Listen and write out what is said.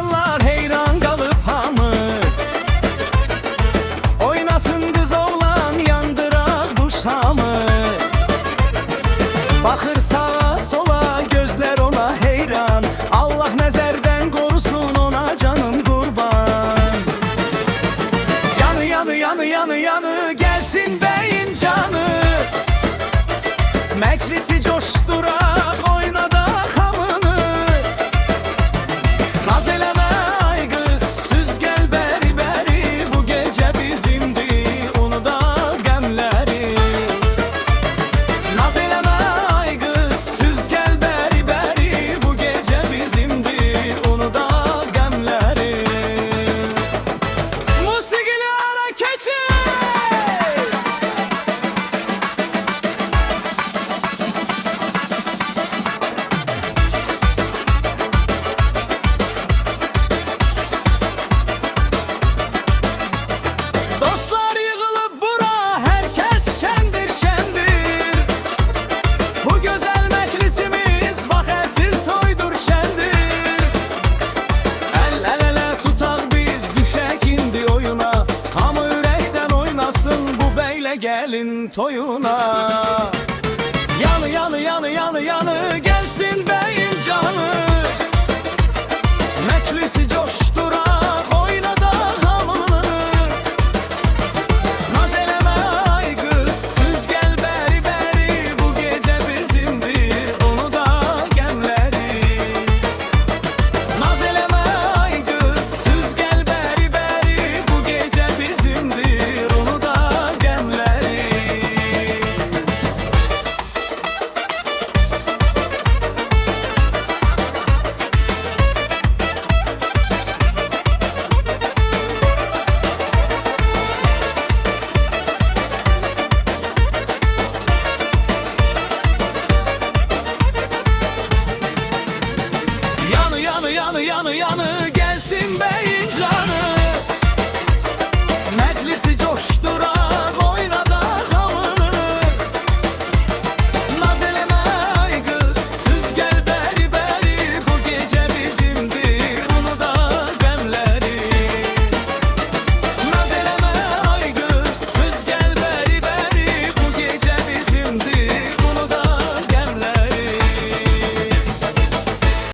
Baxarlar heyran qalıb hamı. Oynasın qız oğlan, yandıraq bu şamı. Baxır sağa sola, gözlər ona heyran. Allah nəzərdən qorusun ona canım qurban. Yanı yanı yanı yanı yanı gelsin beyin canı. Meclisi coşturak, oynadaq hamını. Naz eləmə ay qız, süz gəl bəri bəri. Bu gecə bizimdir, unudaq qəmləri. Naz eləmə ay qız, süz gəl bəri bəri. Bu gecə bizimdir, unudaq qəmləri. Musiqili ara keçir. Dostlar yığılıb bura, herkes şendir şendir. Bu güzel meclisimiz bak esil toydur şendir. El ele tutaq biz, düşək indi oyuna. Hamı ürəkdən oynasın bu beyle gelin toyuna. Yanı yanı yanı yanı yanı gelsin beyin canı.